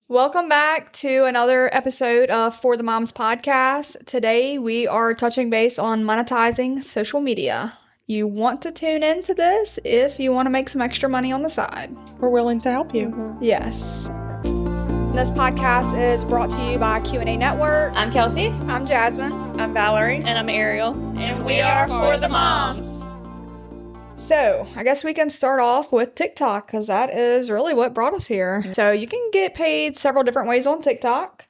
Welcome back to another episode of For the Moms podcast. Today we are touching base on monetizing social media. You want to tune into this if you want to make some extra money on the side. We're willing to help you. Mm-hmm. Yes. This podcast is brought to you by QNA Network. I'm Kelsey. I'm Jasmine. I'm Valerie. And I'm Ariel. And we are For the Moms. So, I guess we can start off with TikTok because that is really what brought us here. So, you can get paid several different ways on TikTok.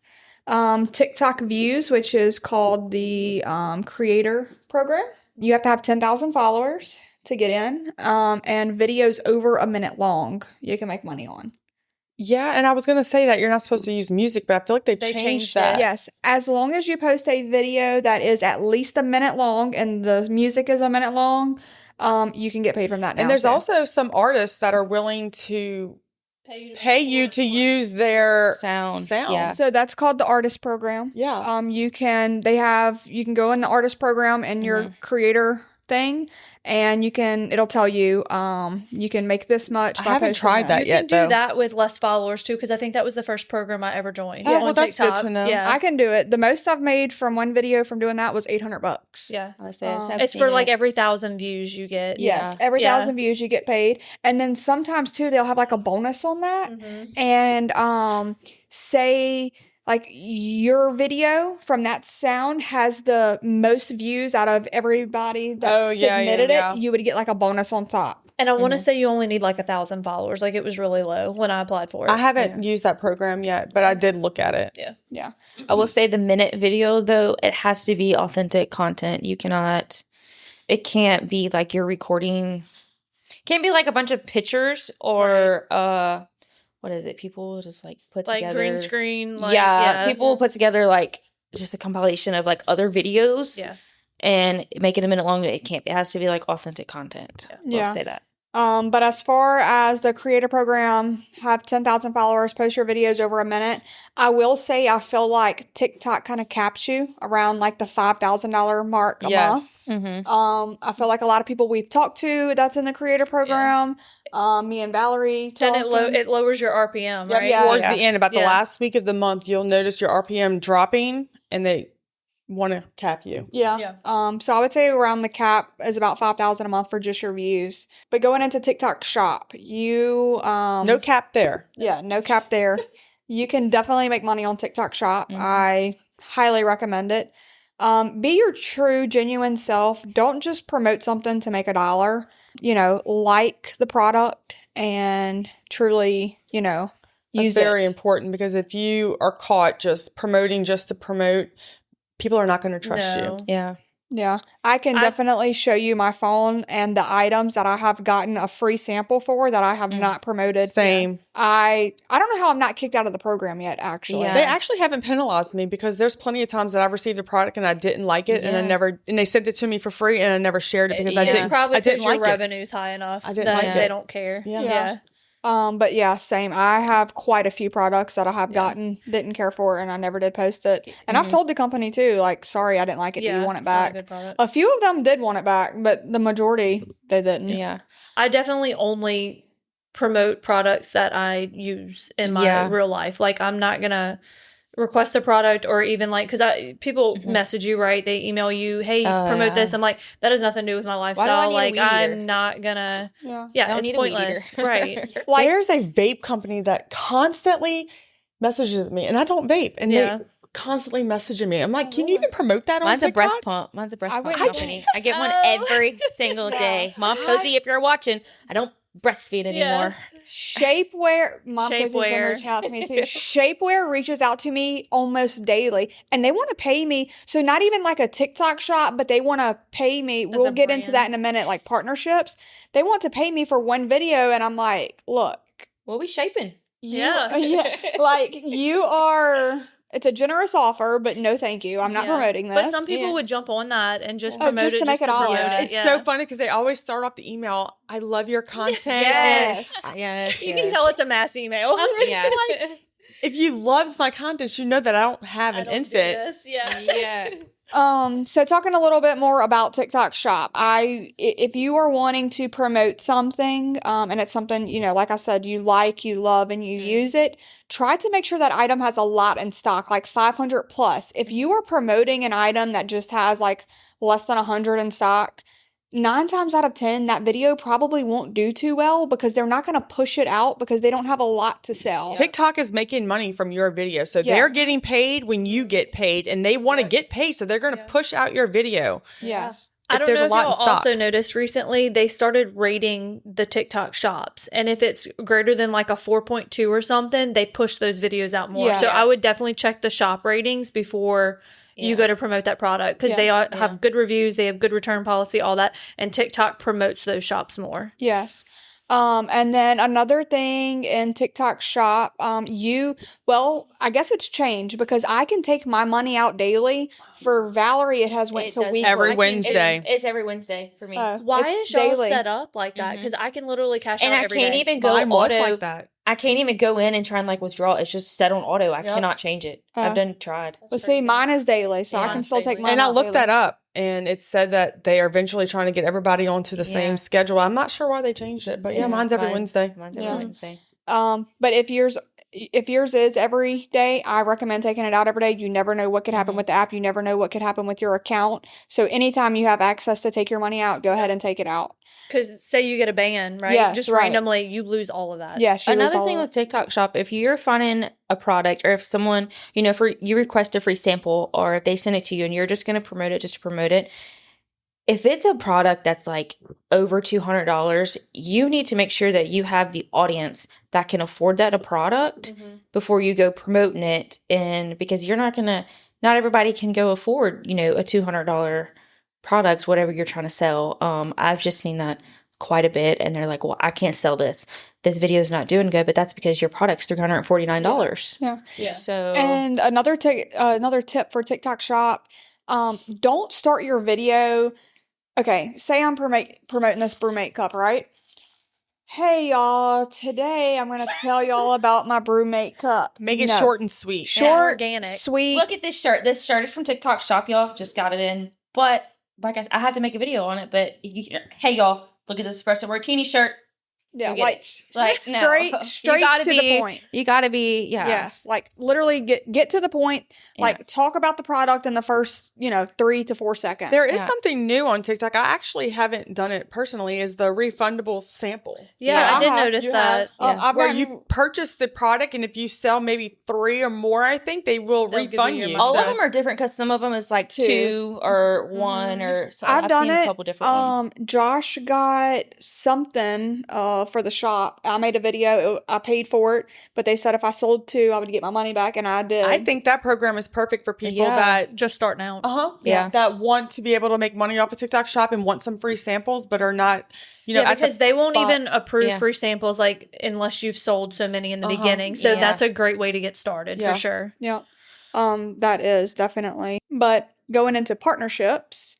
TikTok Views, which is called the creator program. You have to have 10,000 followers to get in. And videos over a minute long, you can make money on. Yeah, and I was going to say that you're not supposed to use music, but I feel like they changed that. Yes, as long as you post a video that is at least a minute long and the music is a minute long, you can get paid from that now. And there's too. also some artists that are willing to pay you to use their sound. Yeah. So that's called the artist program. Yeah. You can go in the artist program and your creator thing, and it'll tell you, you can make this much. I haven't tried that You yet, can do though. that with less followers too, because I think that was the first program I ever joined. Oh, well, on that's TikTok. good to know. Yeah, I can do it. The most I've made from one video from doing that was $800. yeah. I would say It's for like every 1,000 views you get. Yes, every 1,000 views you get paid, and then sometimes too they'll have like a bonus on that, and say like your video from that sound has the most views out of everybody that submitted it, you would get like a bonus on top. And I want to say you only need like 1,000 followers. Like it was really low when I applied for it. I haven't used that program yet, but I did look at it. Yeah. I will say the minute video, though, it has to be authentic content. It can't be like you're recording, can't be like a bunch of pictures or, what is it? People just like put like together. green screen. People will put together like just a compilation of like other videos. Yeah. And make it a minute long. It has to be like authentic content. Yeah. I'll say that. But as far as the creator program, have 10,000 followers, post your videos over a minute. I will say I feel like TikTok kind of caps you around like the $5,000 mark a month. Mm-hmm. I feel like a lot of people we've talked to that's in the creator program. Me and Valerie Then talking. it lowers your RPM, right? Yeah. Towards the end, about the last week of the month, you'll notice your RPM dropping, and they want to cap you. Yeah. So I would say around the cap is about $5,000 a month for just your views. But going into TikTok Shop, you No cap there. Yeah, no cap there. You can definitely make money on TikTok Shop. I highly recommend it. Be your true, genuine self. Don't just promote something to make $1. Like the product and truly, use That's very important, because if you are caught just promoting just to promote, people are not going to trust you. Yeah. Yeah, I can definitely show you my phone and the items that I have gotten a free sample for that I have not promoted. Same. I don't know how I'm not kicked out of the program yet, actually. Yeah. They actually haven't penalized me, because there's plenty of times that I've received a product and I didn't like it, and they sent it to me for free, and I never shared it because I didn't probably because your revenue's high enough that they don't care. Yeah. But yeah, same. I have quite a few products that I have gotten, didn't care for, and I never did post it. And I've told the company too, like, sorry, I didn't like it. Do you want it back? A few of them did want it back, but the majority, they didn't. Yeah. I definitely only promote products that I use in my real life. Like, I'm not going to request a product, or even like, because people message you, right? They email you, hey, promote this. I'm like, that has nothing to do with my lifestyle. Like, I'm not gonna it's pointless. Right. Like, there's a vape company that constantly messages me, and I don't vape, and they constantly messaging me. I'm like, can you even promote that on TikTok? Mine's a breast pump. Mine's a breast pump company. I get one every single day. Mom Cozy, if you're watching, I don't breastfeed anymore. Shapewear, Mom Cozy's gonna reach out to me too. Shapewear reaches out to me almost daily, and they want to pay me. So not even like a TikTok shop, but they want to pay me. We'll get into that in a minute, like partnerships. They want to pay me for one video, and I'm like, look, What we shaping? like you are. It's a generous offer, but no thank you. I'm not promoting this. But some people would jump on that and just promote it. To make it all. It's so funny because they always start off the email, I love your content. Yes. You can tell it's a mass email. Like, if you loved my content, you know that I don't have an infant. Yeah. So talking a little bit more about TikTok Shop, if you are wanting to promote something, and it's something, like I said, you like, you love, and you use it, try to make sure that item has a lot in stock, like 500 plus. If you are promoting an item that just has like less than 100 in stock, 9 times out of 10, that video probably won't do too well because they're not going to push it out because they don't have a lot to sell. TikTok is making money from your video. So they're getting paid when you get paid, and they want to get paid. So they're going to push out your video. Yes. I don't know if y'all also noticed recently, they started rating the TikTok shops. And if it's greater than like a 4.2 or something, they push those videos out more. Yes. So I would definitely check the shop ratings before you go to promote that product, because they have good reviews, they have good return policy, all that, and TikTok promotes those shops more. Yes. And then another thing in TikTok Shop, I guess it's changed because I can take my money out daily. For Valerie, it has went to weekly. Every Wednesday. It's every Wednesday for me. Why is y'all set up like that? Because I can literally cash out every day. And I can't even go auto like that. I can't even go in and try and withdraw. It's just set on auto. I cannot change it. I've tried. But see, mine is daily, so I can still take mine. And I looked that up, and it said that they are eventually trying to get everybody onto the same schedule. I'm not sure why they changed it, but mine's every Wednesday. Mine's every Wednesday. But if yours is every day, I recommend taking it out every day. You never know what could happen with the app. You never know what could happen with your account. So anytime you have access to take your money out, go ahead and take it out. Because say you get a ban, right? Yes, just randomly, you lose all of that. Yes. Another thing with TikTok Shop, if you're finding a product, or if someone, for you request a free sample, or if they send it to you and you're just going to promote it just to promote it, if it's a product that's like over $200, you need to make sure that you have the audience that can afford that product before you go promoting it. And because not everybody can go afford, a $200 product, whatever you're trying to sell. I've just seen that quite a bit, and they're like, well, I can't sell this. This video is not doing good, but that's because your product's $349. Yeah. So, and another tip for TikTok Shop, don't start your video. Okay, say I'm promoting this brewmate cup, right? Hey, y'all, today I'm going to tell y'all about my brewmate cup. Make it short and sweet. Short, organic. Sweet. Look at this shirt. This shirt is from TikTok Shop, y'all. Just got it in. But, like I have to make a video on it. But, hey, y'all, look at this espresso martini shirt. Yeah, no. straight to the point. You gotta be, Yes, literally get to the point. Talk about the product in the first, 3 to 4 seconds. There is something new on TikTok. I actually haven't done it personally. Is the refundable sample? Yeah, I did notice that. Where you purchase the product, and if you sell maybe 3 or more, I think they'll refund you. All of them are different because some of them is like 2 or 1 or. So I've done seen a couple different ones. Josh got something for the shop. I made a video. I paid for it, but they said if I sold 2, I would get my money back, and I did. I think that program is perfect for people that just starting out. That want to be able to make money off of TikTok Shop and want some free samples, but are not, because they won't even approve free samples unless you've sold so many in the beginning. So that's a great way to get started for sure. Yeah, that is definitely. But going into partnerships.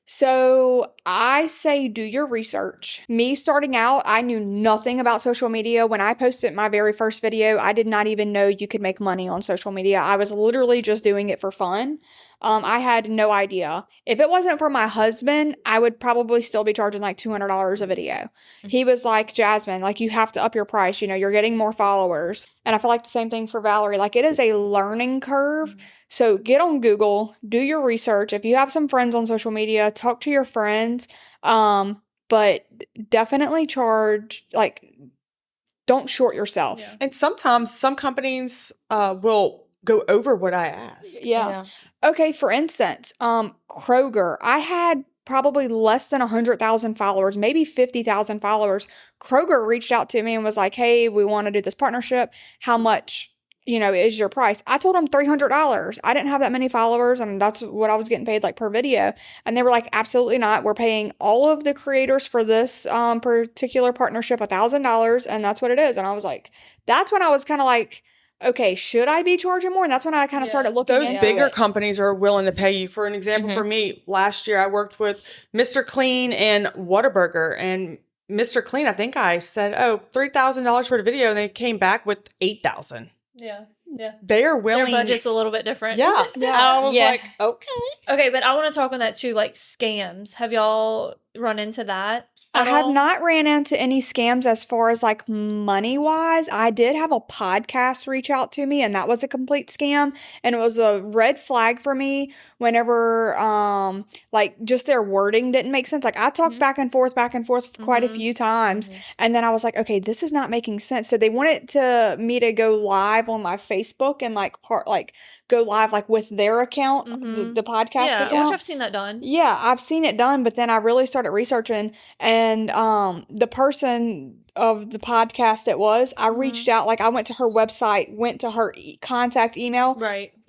So I say do your research. Me starting out, I knew nothing about social media. When I posted my very first video, I did not even know you could make money on social media. I was literally just doing it for fun. I had no idea. If it wasn't for my husband, I would probably still be charging like $200 a video. Mm-hmm. He was like, Jasmine, you have to up your price. You're getting more followers. And I feel like the same thing for Valerie. It is a learning curve. Mm-hmm. So get on Google, do your research. If you have some friends on social media, talk to your friends. But definitely charge, don't short yourself. Yeah. And sometimes some companies will go over what I ask. Yeah. Okay, for instance, Kroger. I had probably less than 100,000 followers, maybe 50,000 followers. Kroger reached out to me and was like, hey, we want to do this partnership. How much, is your price? I told them $300. I didn't have that many followers, and that's what I was getting paid per video. And they were like, absolutely not. We're paying all of the creators for this particular partnership $1,000, and that's what it is. And I was like, that's when I was kind of like, okay, should I be charging more? And that's when I kind of started looking into those bigger companies are willing to pay you. For an example, for me, last year I worked with Mr. Clean and Whataburger. And Mr. Clean, I think I said, $3,000 for the video. And they came back with $8,000. Yeah. Yeah. They are willing. Their budget's a little bit different. Yeah. I was like, okay. Okay, but I want to talk on that too, like scams. Have y'all run into that? I have not ran into any scams as far as like money wise. I did have a podcast reach out to me and that was a complete scam. And it was a red flag for me whenever like just their wording didn't make sense. Like I talked back and forth quite a few times. And then I was like, okay, this is not making sense. So they wanted me to go live on my Facebook and go live like with their account, the podcast account. Yeah, I've seen that done. Yeah, I've seen it done, but then I really started researching and the person of the podcast I reached out, like I went to her website, went to her contact email,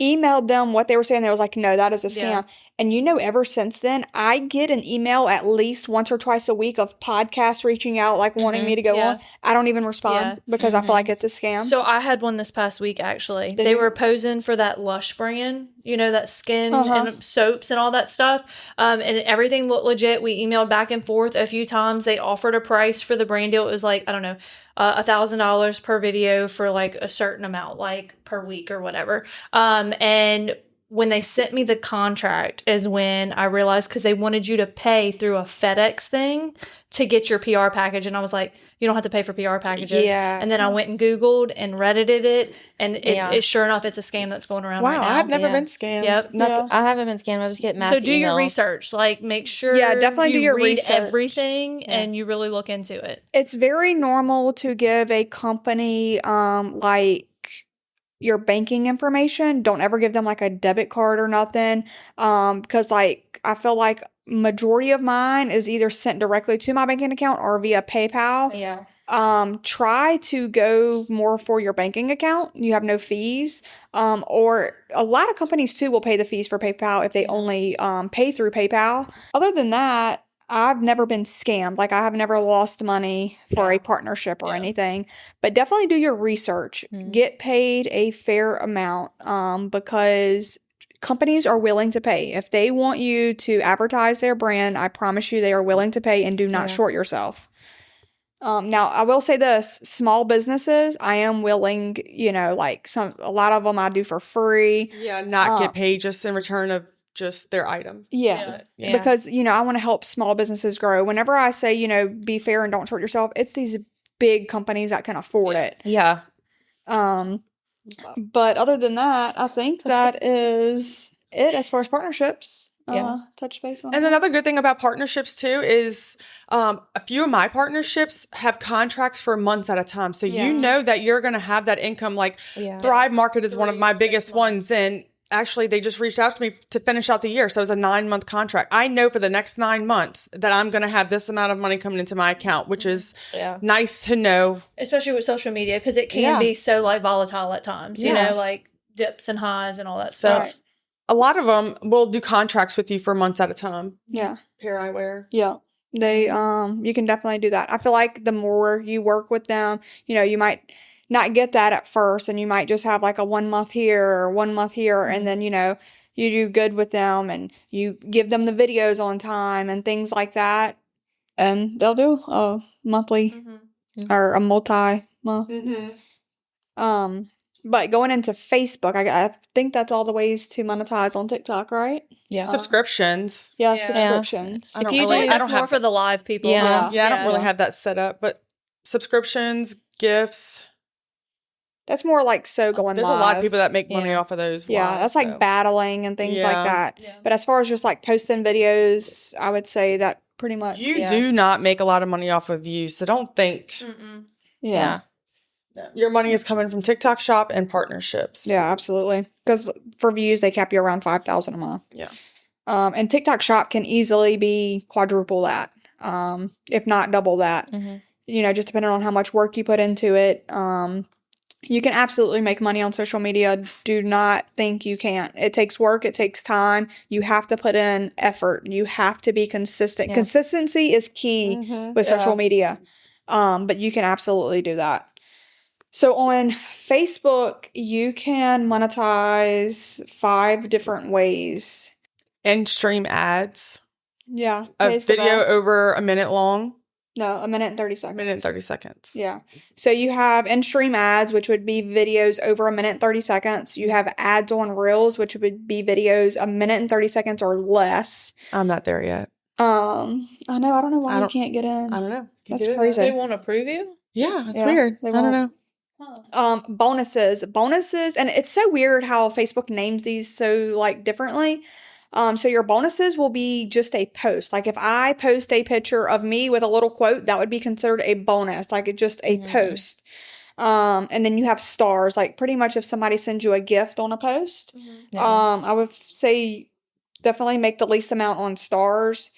emailed them what they were saying. They was like, no, that is a scam. Yeah. And ever since then, I get an email at least once or twice a week of podcasts reaching out, like wanting me to go on. I don't even respond because I feel like it's a scam. So I had one this past week, actually. They were posing for that Lush brand, that skin and soaps and all that stuff. And everything looked legit. We emailed back and forth a few times. They offered a price for the brand deal. It was like, I don't know, $1,000 per video for like a certain amount, like per week or whatever. And when they sent me the contract is when I realized, because they wanted you to pay through a FedEx thing to get your PR package. And I was like, you don't have to pay for PR packages. Yeah. And then I went and Googled and Reddited it. And it sure enough, it's a scam that's going around right now. I've never been scammed. Yep. I haven't been scammed. I just get mass So do your research. Like make sure definitely do your read research. Everything and you really look into it. It's very normal to give a company like your banking information. Don't ever give them like a debit card or nothing. Because like I feel like majority of mine is either sent directly to my banking account or via PayPal. Yeah. Try to go more for your banking account. You have no fees. Or a lot of companies too will pay the fees for PayPal if they only pay through PayPal. Other than that, I've never been scammed. Like I have never lost money for a partnership or anything, but definitely do your research. Get paid a fair amount, because companies are willing to pay. If they want you to advertise their brand, I promise you they are willing to pay, and do not short yourself. Now I will say this, small businesses, I am willing, like a lot of them I do for free. Yeah. Not get paid just in return of just their item. Yeah. Because, I want to help small businesses grow. Whenever I say, be fair and don't short yourself, it's these big companies that can afford it. Yeah. But other than that, I think that is it as far as partnerships. Touch base on. And another good thing about partnerships too is a few of my partnerships have contracts for months at a time. So you know that you're going to have that income. Like Thrive Market is one of my biggest ones. And actually, they just reached out to me to finish out the year. So it was a 9-month contract. I know for the next 9 months that I'm going to have this amount of money coming into my account, which is nice to know. Especially with social media, because it can be so like volatile at times, like dips and highs and all that stuff. A lot of them will do contracts with you for months at a time. Yeah. Pair eyewear. Yeah. They, you can definitely do that. I feel like the more you work with them, you might not get that at first, and you might just have like a 1 month here or 1 month here, and then you do good with them and you give them the videos on time and things like that, and they'll do a monthly or a multi-month. But going into Facebook, I think that's all the ways to monetize on TikTok, right? Yeah. Subscriptions. Yeah, subscriptions. If you do, that's more for the live people. Yeah, I don't really have that set up, but subscriptions, gifts. That's more like going There's live. A lot of people that make money off of those. Yeah, that's like battling and things like that. Yeah. But as far as just like posting videos, I would say that pretty much. You do not make a lot of money off of views, so don't think. Yeah. Your money is coming from TikTok Shop and partnerships. Yeah, absolutely. Because for views, they cap you around 5,000 a month. Yeah. And TikTok Shop can easily be quadruple that, if not double that. Just depending on how much work you put into it. You can absolutely make money on social media. Do not think you can't. It takes work. It takes time. You have to put in effort. You have to be consistent. Yeah. Consistency is key with social media. But you can absolutely do that. So on Facebook, you can monetize 5 different ways. And stream ads. Yeah. A video over a minute long. No, a minute and 30 A seconds. minute and 30 seconds. Yeah. So you have in-stream ads, which would be videos over a minute and 30 seconds. You have ads on Reels, which would be videos a minute and 30 seconds or less. I'm not there yet. I know. I don't know why you can't get in. I don't know. That's crazy. They won't approve you? Yeah, it's weird. I don't know. Bonuses, and it's so weird how Facebook names these so like differently. So your bonuses will be just a post. Like if I post a picture of me with a little quote, that would be considered a bonus, like just a post. And then you have stars, like pretty much if somebody sends you a gift on a post, I would say definitely make the least amount on stars.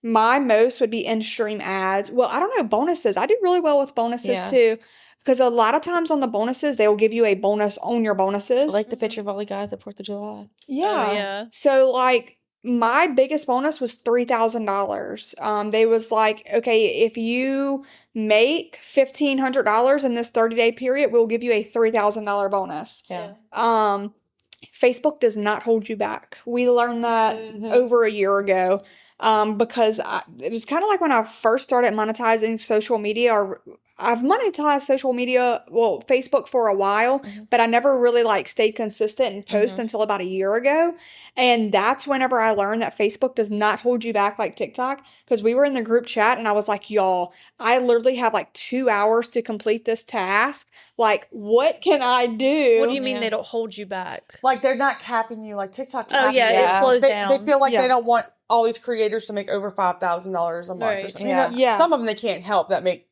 My most would be in-stream ads. Well, I don't know, bonuses. I do really well with bonuses too. Because a lot of times on the bonuses, they will give you a bonus on your bonuses. Like the picture of all the guys at 4th of July. Yeah. Oh, yeah. So, like, my biggest bonus was $3,000. They was like, okay, if you make $1,500 in this 30-day period, we'll give you a $3,000 bonus. Yeah. Facebook does not hold you back. We learned that over a year ago. Because it was kind of like when I first started monetizing social media, or I've monetized social media, well, Facebook for a while, but I never really like stayed consistent and post until about a year ago. And that's whenever I learned that Facebook does not hold you back like TikTok, because we were in the group chat and I was like, y'all, I literally have like 2 hours to complete this task. Like, what can I do? What do you mean they don't hold you back? Like they're not capping you like TikTok. Oh, yeah, it slows down. They feel like they don't want all these creators to make over $5,000 a month or something. Yeah. You know, some of them they can't help that make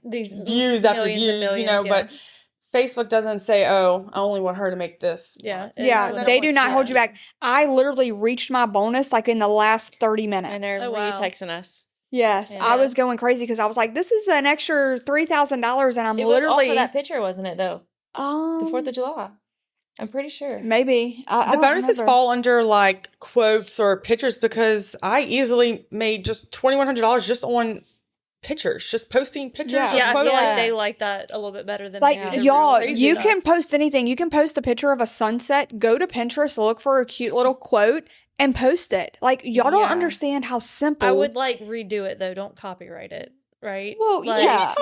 these views after views, you know, but Facebook doesn't say, oh, I only want her to make this. Yeah. They do not hold you back. I literally reached my bonus like in the last 30 minutes. I know. Oh, Were you wow. texting us? Yes, I was going crazy because I was like, this is an extra $3,000 and I'm It literally. was all for that picture, wasn't it, though? The 4th of July. I'm pretty sure. Maybe. I The don't bonuses remember. fall under like quotes or pictures because I easily made just $2,100 just on pictures, just posting pictures. Yeah. or Yeah, I feel quotes. like they like that a little bit better than Like, me. y'all, crazy you stuff. can post anything. You can post a picture of a sunset, go to Pinterest, look for a cute little quote, and post it. Like, y'all don't understand how simple. I would like redo it though. Don't copyright it, right? Well, like, yeah.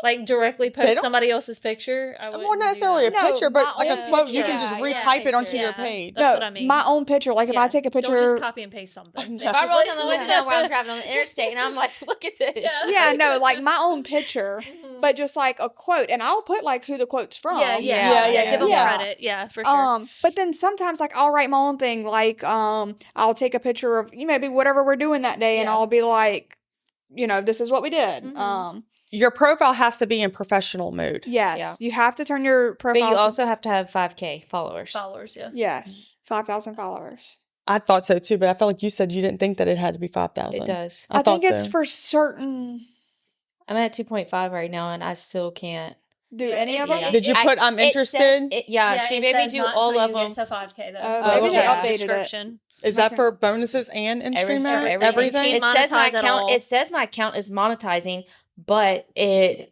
like directly post somebody else's picture. I More wouldn't not do necessarily a that. No, picture, but my like own a quote, you can picture. just Yeah, retype it onto picture. your Yeah. page. That's No, what I mean. my own picture. Like, if I take a picture. Don't just copy and paste something. If I roll down the window where I'm driving on the interstate and I'm like, look at this. Yeah, no, like my own picture, but just like a quote, and I'll put like who the quote's from. Yeah. Give them Yeah. credit. Yeah, for sure. But then sometimes like I'll write my own thing, like I'll take a picture of maybe whatever we're doing that day, and I'll be like, this is what we did. Your profile has to be in professional mode. Yes, you have to turn your profile. But you also have to have 5K followers. Yeah. Yes, 5,000 followers. I thought so too, but I felt like you said you didn't think that it had to be 5,000. It does. I think thought it's so. for certain. I'm at 2.5 right now and I still can't. Do any of them? Did you put I'm interested? She made me do all of them. It's a 5K though. Maybe they updated it. description. Is that for bonuses and in-stream ads? Everything. It says my Monetize at account. all. It says my account is monetizing, but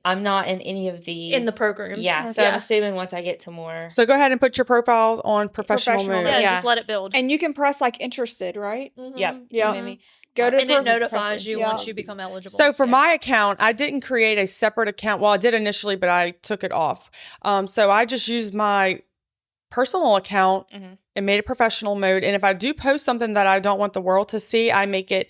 I'm not in any of the programs. Yeah, so I'm assuming once I get to more. So go ahead and put your profile on professional mode. Yeah, Yeah. just let it build. And you can press like interested, right? Yep. Yeah. Maybe. Go to And it press notifies it. you Yeah. once you become eligible. So for my account, I didn't create a separate account. Well, I did initially, but I took it off. So I just used my personal account and made it professional mode. And if I do post something that I don't want the world to see, I make it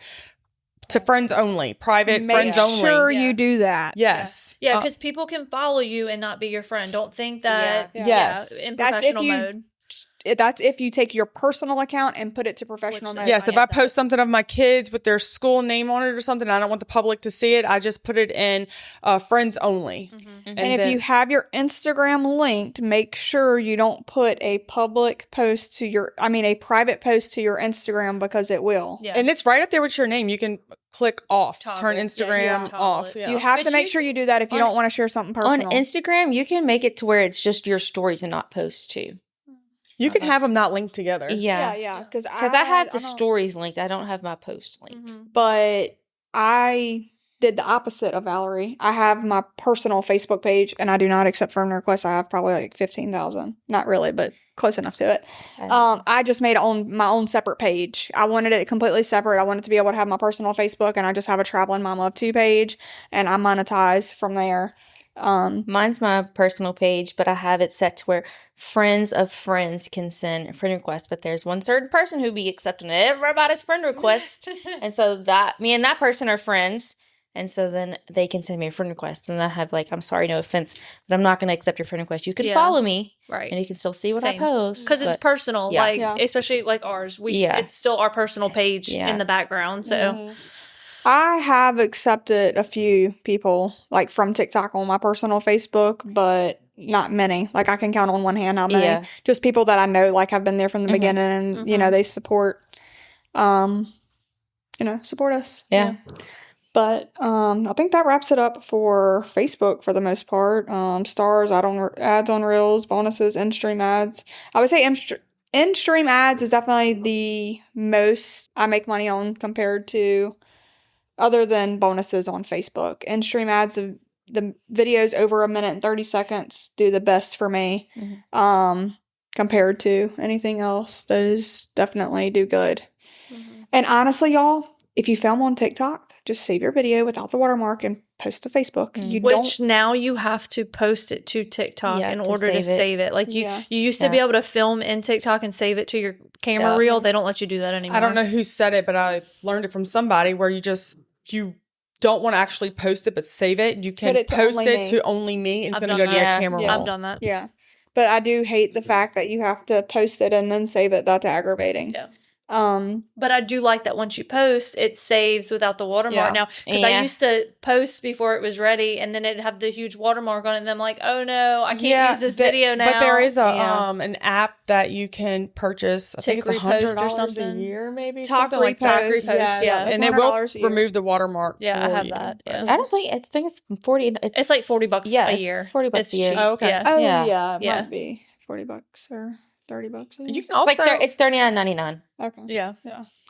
to friends only, private friends only. Make sure you do that. Yes. Yeah, because people can follow you and not be your friend. Don't think that. Yeah. Yes. In That's professional if you- mode. That's if you take your personal account and put it to professional Which mode. Yes, if I I had that. post something of my kids with their school name on it or something, I don't want the public to see it. I just put it in friends only. And if you have your Instagram linked, make sure you don't put a private post to your Instagram, because it will. Yeah. and it's right up there with your name. You can click off to Toggle. turn Yeah, Instagram toggle off. it. Yeah. You have to But make you- sure you do that if you don't want to share something personal. On Instagram, you can make it to where it's just your stories and not posts too. You can have them not linked together. yeah. Because Because I have the stories linked. I don't have my post linked. But I did the opposite of Valerie. I have my personal Facebook page, and I do not accept friend requests. I have probably like 15,000. Not really, but close enough to it. I just made my own separate page. I wanted it completely separate. I wanted to be able to have my personal Facebook, and I just have a Traveling Mama of 2 page, and I monetize from there. Mine's my personal page, but I have it set to where friends of friends can send friend requests, but there's one certain person who be accepting everybody's friend request. And so that me and that person are friends. And so then they can send me a friend request. And I have like, I'm sorry, no offense, but I'm not going to accept your friend request. You can follow me. Right. And you can still see what Same. I post. Because it's personal. Yeah. Like, especially like ours. It's still our personal page in the background. So I have accepted a few people like from TikTok on my personal Facebook, but not many. Like I can count on one hand how many. Yeah. Just people that I know like have been there from the beginning and you know, they support support us. Yeah. But I think that wraps it up for Facebook for the most part. Stars, ads on Reels, bonuses, in-stream ads. I would say in-stream ads is definitely the most I make money on compared to other than bonuses on Facebook. In-stream ads, the videos over 1:30 seconds do the best for me compared to anything else. Those definitely do good. And honestly, y'all, if you film on TikTok, just save your video without the watermark and post to Facebook. Which now you have to post it to TikTok in order to save it. Like you used to be able to film in TikTok and save it to your camera reel. They don't let you do that anymore. I don't know who said it, but I learned it from somebody where you don't want to actually post it, but save it. You can post it to only me, and it's going to go to your camera roll. I've done that. Yeah. But I do hate the fact that you have to post it and then save it. That's aggravating. Yeah. But I do like that once you post, it saves without the watermark now. Because I used to post before it was ready, and then it'd have the huge watermark on it, and I'm like, oh no, I can't use this video now. But there is an app that you can purchase. I think it's $100 or something a year, maybe. Talk something repost. Like that. Yes. Yeah. And it will remove the watermark. Yeah, I have you. that. Yeah. I think it's 40. It's like $40 a year. It's $40 a year. Cheap. Oh, okay. Yeah. Oh, Yeah. yeah. It might be $40 or $30 a year. You can also It's $39.99. Okay. Yeah.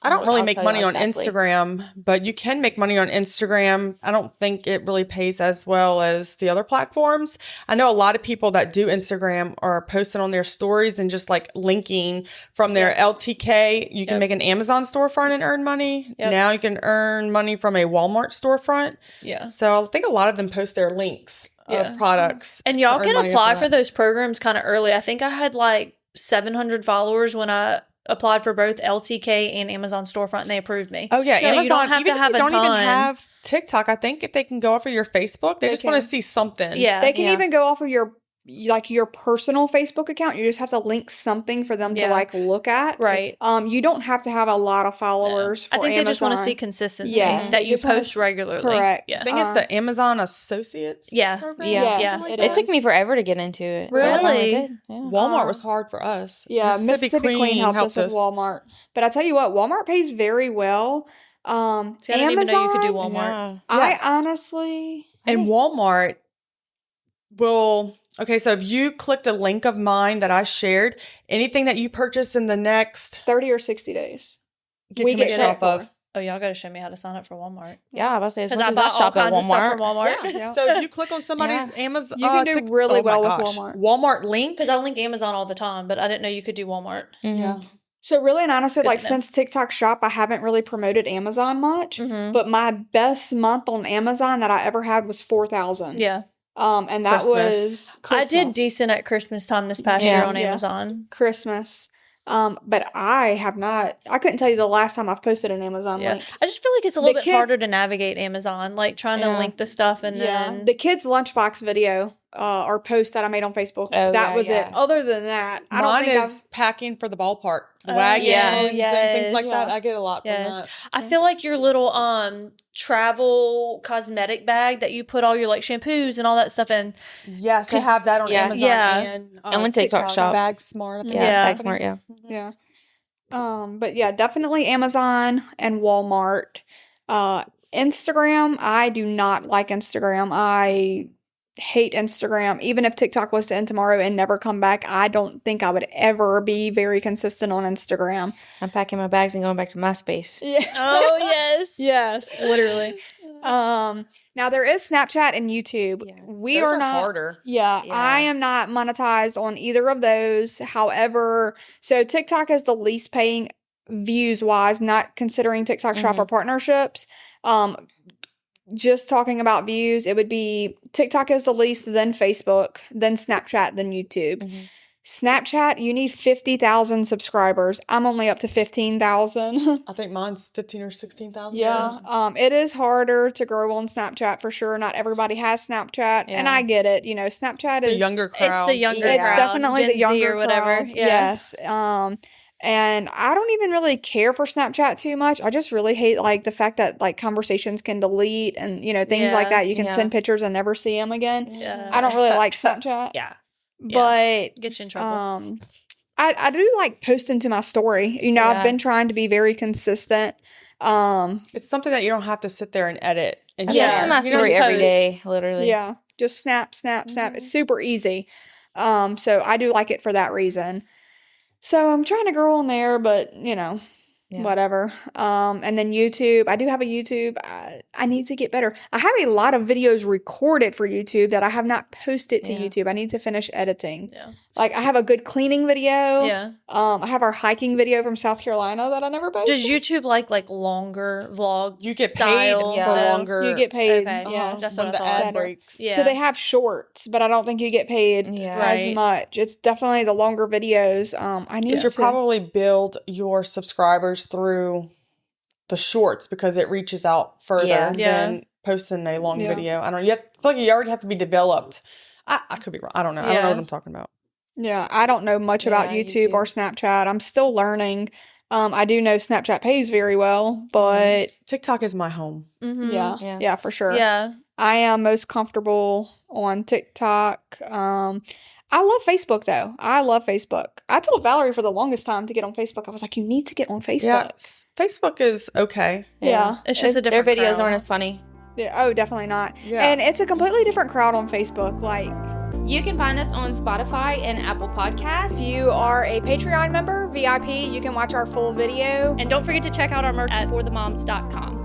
I don't really I'll make tell money you on exactly. Instagram, but you can make money on Instagram. I don't think it really pays as well as the other platforms. I know a lot of people that do Instagram are posting on their stories and just like linking from their LTK. You can make an Amazon storefront and earn money. Yep. Now you can earn money from a Walmart storefront. Yeah. So I think a lot of them post their links of products. And y'all to can earn money apply from for that. those programs kind of early. I think I had like 700 followers when I applied for both LTK and Amazon storefront, and they approved me. Oh yeah, So Amazon. you don't have even to have if you a don't even ton. have TikTok, I think if they can go off of your Facebook, they just want to see something. Yeah. They can even go off of your personal Facebook account. You just have to link something for them to like look at. Right. You don't have to have a lot of followers for I think Amazon. they just want to see consistency. Yes, That they you just wanna post regularly. Correct. Yeah. I think it's the Amazon Associates. Yeah. program. Yeah. Yes, Yeah. it It took is. me forever to get into it. Really? I finally did. Yeah. Walmart was hard for us. Yeah, Mississippi Queen helped us with Walmart. But I tell you what, Walmart pays very well. See, I didn't even know you could do Walmart. Yeah. I honestly... And Walmart will... Okay, so if you click the link of mine that I shared, anything that you purchase in the next 30 or 60 days. get We get commission credit off of. for. Oh, y'all got to show me how to sign up for Walmart. Yeah, I was about to say, as Because much I as I bought all shop at kinds of stuff Walmart. from Walmart. Yeah. So if you click on somebody's Amazon, You can do really well with Walmart. Walmart. Walmart link. Because I link Amazon all the time, but I didn't know you could do Walmart. Yeah. So really and honestly, Good like to know. since TikTok Shop, I haven't really promoted Amazon much. But my best month on Amazon that I ever had was 4,000. Yeah. And that was I did Christmas. decent at Christmas time this past year on Amazon. Christmas. But I have not. I couldn't tell you the last time I've posted an Amazon link. I just feel like it's a little The bit kids- harder to navigate Amazon, like trying to link the stuff and then the kids' lunchbox video or post that I made on Facebook. Oh, that yeah, was yeah. it. Other than that, I don't Mine think is packing for the ballpark. The Oh, wagons yeah. and things like Yes. that. I get a lot from yes. that. I feel like your little travel cosmetic bag that you put all your like shampoos and all that stuff in. Yes, they have that on Yeah. Amazon Yeah. and on TikTok Shop. Bag Smart. I think Yeah, it's Yeah. Bag Smart, yeah. Yeah. But yeah, definitely Amazon and Walmart. Instagram, I do not like Instagram. I hate Instagram. Even if TikTok was to end tomorrow and never come back, I don't think I would ever be very consistent on Instagram. I'm packing my bags and going back to MySpace. Yeah. Oh yes. Yes, literally. Now there is Snapchat and YouTube. Yeah. We Those are are not harder. Yeah, Yeah. I am not monetized on either of those. However, so TikTok is the least paying views wise, not considering TikTok shopper partnerships. Just talking about views, it would be TikTok is the least, then Facebook, then Snapchat, then YouTube. Snapchat, you need 50,000 subscribers. I'm only up to 15,000. I think mine's 15 or 16,000. Yeah. It is harder to grow on Snapchat for sure. Not everybody has Snapchat, and I get it. You know, Snapchat It's is the younger crowd. It's the younger It's crowd, definitely Gen the Z younger or whatever. crowd. Yeah. Yes. And I don't even really care for Snapchat too much. I just really hate like the fact that like conversations can delete and you know things like Yeah. that. You can send pictures and never see them again. Yeah. I don't really like Snapchat. Yeah. But Get you in trouble. I do like posting to my story. You know, I've Yeah. been trying to be very consistent. It's something that you don't have to sit there and edit and I Yeah. post share. to my You story just every post. day, literally. Yeah, just snap, snap, snap. It's super easy. So I do like it for that reason. So I'm trying to grow on there, but you know, whatever. And then YouTube, I do have a YouTube. I need to get better. I have a lot of videos recorded for YouTube that I have not posted to YouTube. I need to finish editing. Yeah. Like I have a good cleaning video. Yeah. I have our hiking video from South Carolina that I never posted. Does YouTube like longer vlog? You get paid style? for Yeah. longer. You get paid. Okay. Yes. That's when what I the thought. ad breaks. Yeah. So they have shorts, but I don't think you get paid Yeah. as Right. much. It's definitely the longer videos. I need You should to probably build your subscribers through the shorts because it reaches out further Yeah. than posting a long Yeah. video. I don't. You have, I feel like you already have to be developed. I could be wrong. I don't know. I don't know Yeah. what I'm talking about. Yeah, I don't know much about Yeah, YouTube or Snapchat. I'm still learning. I do know Snapchat pays very well, but TikTok is my home. yeah, for sure. Yeah. I am most comfortable on TikTok. I love Facebook though. I love Facebook. I told Valerie for the longest time to get on Facebook. I was like, you need to get on Facebook. Yeah, Facebook is okay. Yeah. It's just a Their different videos crowd. aren't as funny. Yeah, oh, definitely not. Yeah. And it's a completely different crowd on Facebook. Like, You can find us on Spotify and Apple Podcasts. if you are a Patreon member, VIP, you can watch our full video. And don't forget to check out our merch at fourthemoms.com.